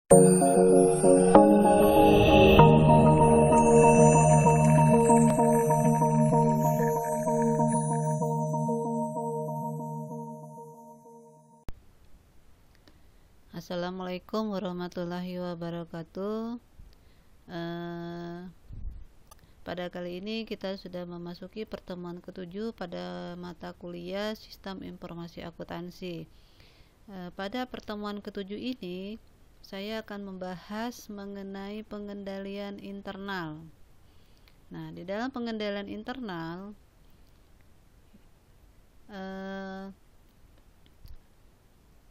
Assalamualaikum warahmatullahi wabarakatuh. Pada kali ini kita sudah memasuki pertemuan ke-7 pada mata kuliah Sistem Informasi Akuntansi. Pada pertemuan ke-7 ini saya akan membahas mengenai pengendalian internal. Nah, di dalam pengendalian internal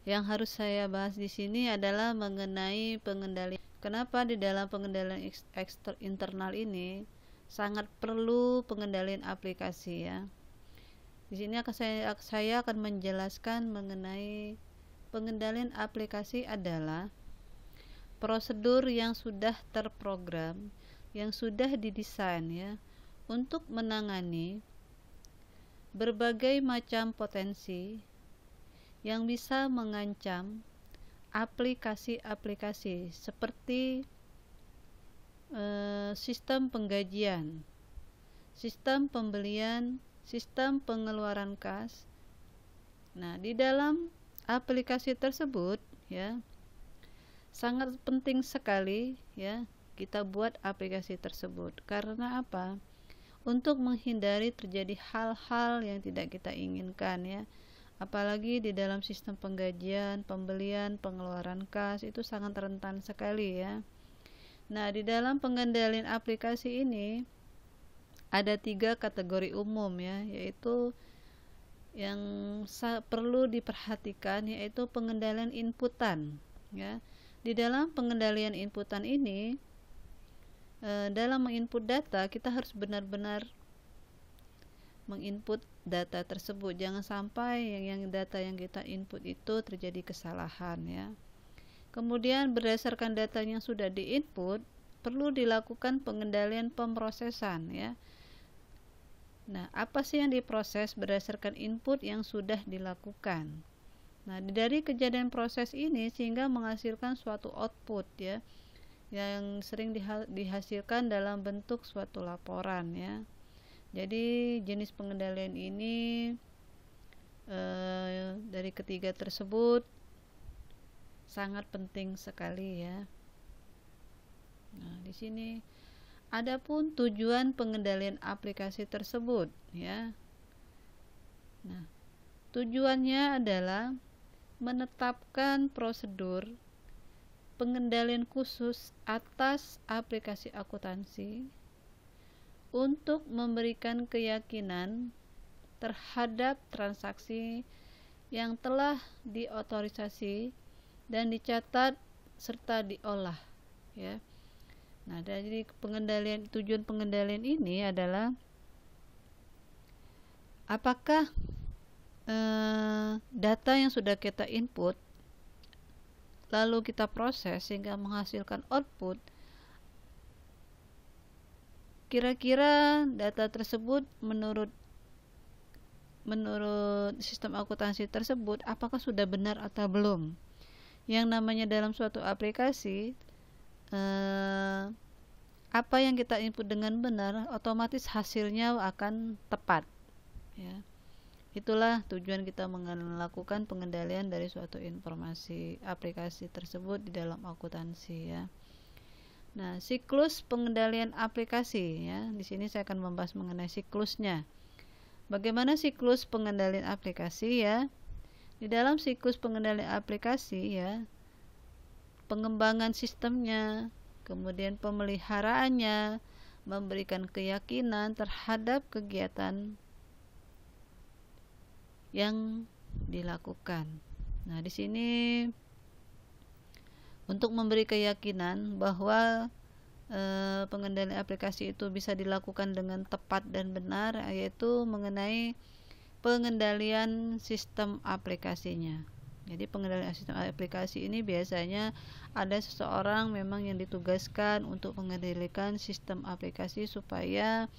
yang harus saya bahas di sini adalah mengenai pengendalian. Kenapa di dalam pengendalian internal ini sangat perlu pengendalian aplikasi ya. Di sini saya akan menjelaskan mengenai pengendalian aplikasi adalah prosedur yang sudah terprogram, yang sudah didesain ya untuk menangani berbagai macam potensi yang bisa mengancam aplikasi-aplikasi seperti sistem penggajian, sistem pembelian, sistem pengeluaran kas. Nah, di dalam aplikasi tersebut ya sangat penting sekali ya kita buat aplikasi tersebut. Karena apa? Untuk menghindari terjadi hal-hal yang tidak kita inginkan ya. Apalagi di dalam sistem penggajian, pembelian, pengeluaran kas itu sangat rentan sekali ya. Nah, di dalam pengendalian aplikasi ini ada 3 kategori umum ya, yaitu yang perlu diperhatikan yaitu pengendalian inputan ya. Di dalam pengendalian inputan ini dalam menginput data kita harus benar-benar menginput data tersebut. Jangan sampai yang data yang kita input itu terjadi kesalahan ya. Kemudian berdasarkan data yang sudah diinput perlu dilakukan pengendalian pemrosesan ya. Nah, apa sih yang diproses berdasarkan input yang sudah dilakukan? Nah, dari kejadian proses ini sehingga menghasilkan suatu output ya yang sering dihasilkan dalam bentuk suatu laporan ya. Jadi jenis pengendalian ini dari ketiga tersebut sangat penting sekali ya. Nah, di sini adapun tujuan pengendalian aplikasi tersebut ya. Nah, tujuannya adalah menetapkan prosedur pengendalian khusus atas aplikasi akuntansi untuk memberikan keyakinan terhadap transaksi yang telah diotorisasi dan dicatat serta diolah ya. Nah, dari tujuan pengendalian ini adalah apakah data yang sudah kita input lalu kita proses sehingga menghasilkan output, kira-kira data tersebut menurut sistem akuntansi tersebut apakah sudah benar atau belum. Yang namanya dalam suatu aplikasi apa yang kita input dengan benar otomatis hasilnya akan tepat ya. Itulah tujuan kita melakukan pengendalian dari suatu informasi aplikasi tersebut di dalam akuntansi ya. Nah, siklus pengendalian aplikasi ya. Di sini saya akan membahas mengenai siklusnya. Bagaimana siklus pengendalian aplikasi ya? Di dalam siklus pengendalian aplikasi ya, pengembangan sistemnya, kemudian pemeliharaannya, memberikan keyakinan terhadap kegiatan yang dilakukan. Nah, di sini untuk memberi keyakinan bahwa pengendalian aplikasi itu bisa dilakukan dengan tepat dan benar, yaitu mengenai pengendalian sistem aplikasinya. Jadi pengendalian sistem aplikasi ini biasanya ada seseorang memang yang ditugaskan untuk mengendalikan sistem aplikasi supaya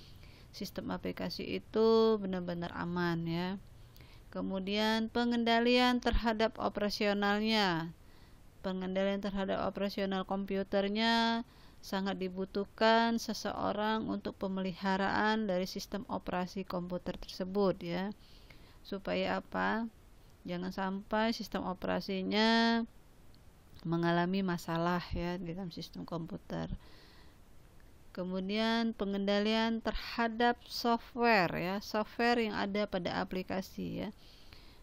sistem aplikasi itu benar-benar aman ya. Kemudian pengendalian terhadap operasionalnya. pengendalian terhadap operasional komputernya sangat dibutuhkan seseorang untuk pemeliharaan dari sistem operasi komputer tersebut ya. Supaya apa? Jangan sampai sistem operasinya mengalami masalah ya di dalam sistem komputer. Kemudian pengendalian terhadap software ya, software yang ada pada aplikasi ya.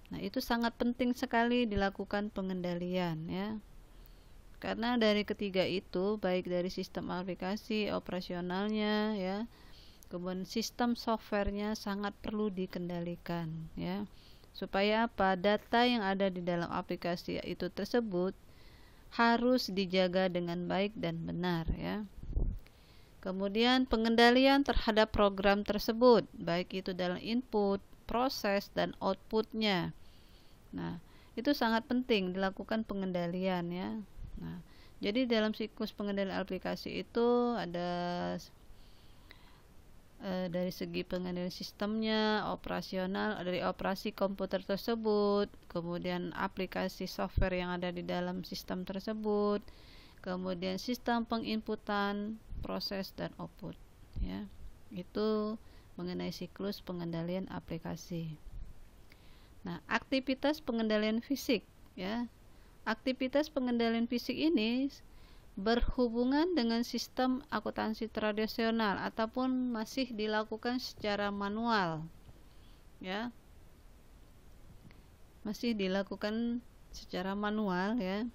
Nah, itu sangat penting sekali dilakukan pengendalian ya. Karena dari ketiga itu, baik dari sistem aplikasi, operasionalnya ya, kemudian sistem softwarenya sangat perlu dikendalikan ya. Supaya apa? Data yang ada di dalam aplikasi itu tersebut harus dijaga dengan baik dan benar ya. Kemudian pengendalian terhadap program tersebut, baik itu dalam input, proses, dan outputnya. Nah, itu sangat penting dilakukan pengendalian ya. Nah, jadi dalam siklus pengendalian aplikasi itu ada dari segi pengendalian sistemnya, operasional, dari operasi komputer tersebut, kemudian aplikasi software yang ada di dalam sistem tersebut, kemudian sistem penginputan, proses, dan output ya. Itu mengenai siklus pengendalian aplikasi. Nah, aktivitas pengendalian fisik ya. Aktivitas pengendalian fisik ini berhubungan dengan sistem akuntansi tradisional ataupun masih dilakukan secara manual ya. Masih dilakukan secara manual ya.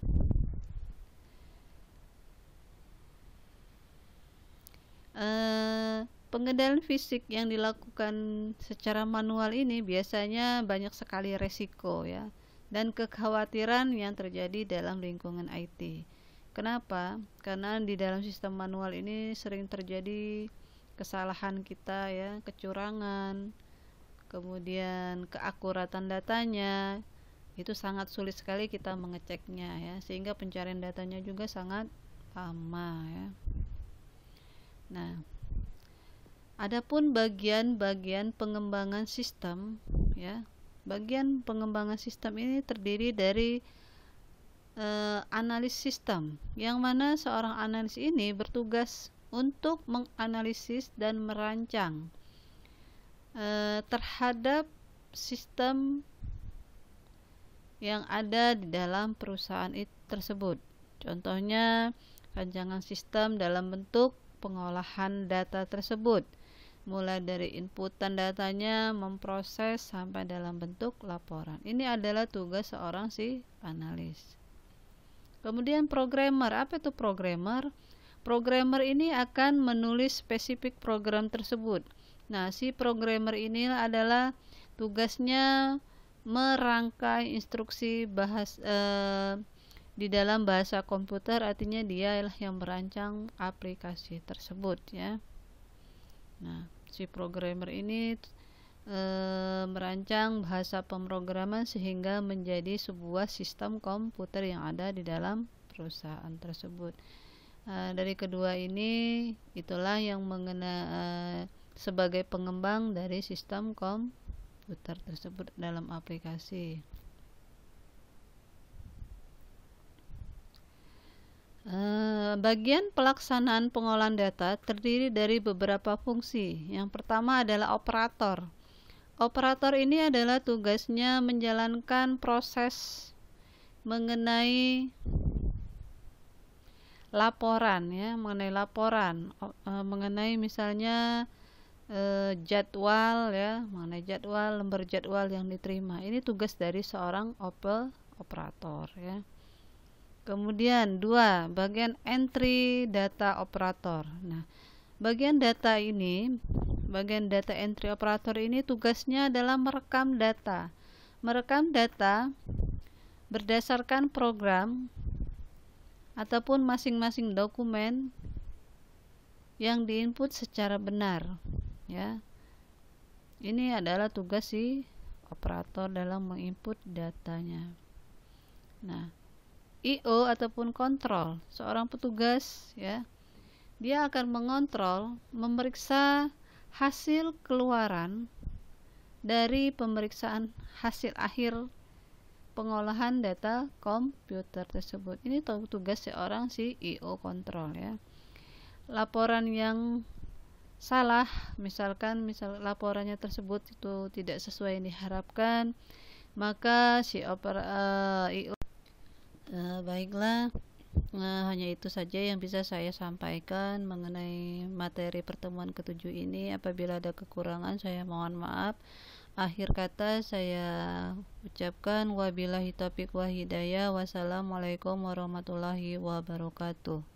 Pengendalian fisik yang dilakukan secara manual ini biasanya banyak sekali resiko ya dan kekhawatiran yang terjadi dalam lingkungan IT. Kenapa? Karena di dalam sistem manual ini sering terjadi kesalahan kita ya, kecurangan, kemudian keakuratan datanya itu sangat sulit sekali kita mengeceknya ya, sehingga pencarian datanya juga sangat lama ya. Nah, adapun bagian-bagian pengembangan sistem ya, bagian pengembangan sistem ini terdiri dari analis sistem, yang mana seorang analis ini bertugas untuk menganalisis dan merancang terhadap sistem yang ada di dalam perusahaan tersebut. Contohnya, rancangan sistem dalam bentuk pengolahan data tersebut, mulai dari inputan datanya, memproses sampai dalam bentuk laporan. Ini adalah tugas seorang si analis. Kemudian programmer, apa itu programmer? Programmer ini akan menulis spesifik program tersebut. Nah, si programmer ini adalah tugasnya merangkai instruksi di dalam bahasa komputer, artinya dialah yang merancang aplikasi tersebut ya. Nah, si programmer ini merancang bahasa pemrograman sehingga menjadi sebuah sistem komputer yang ada di dalam perusahaan tersebut. Dari kedua ini, itulah yang sebagai pengembang dari sistem komputer tersebut dalam aplikasi. Bagian pelaksanaan pengolahan data terdiri dari beberapa fungsi. Yang pertama adalah operator. Operator ini adalah tugasnya menjalankan proses mengenai laporan ya, mengenai misalnya jadwal ya, mengenai jadwal, lembar jadwal yang diterima. Ini tugas dari seorang operator ya. Kemudian dua, bagian entry data operator. Nah, bagian data entry operator ini tugasnya adalah merekam data. Merekam data berdasarkan program ataupun masing-masing dokumen yang diinput secara benar ya. Ini adalah tugas si operator dalam menginput datanya. Nah, IO ataupun kontrol, seorang petugas ya, dia akan mengontrol, memeriksa hasil keluaran dari pemeriksaan hasil akhir pengolahan data komputer tersebut. Ini tugas seorang CEO kontrol ya. Laporan yang salah, misal laporannya tersebut itu tidak sesuai yang diharapkan, maka si IO baiklah. Hanya itu saja yang bisa saya sampaikan mengenai materi pertemuan ke-7 ini. Apabila ada kekurangan, saya mohon maaf. Akhir kata saya ucapkan wabillahi taufiq wa hidayah. Wassalamualaikum warahmatullahi wabarakatuh.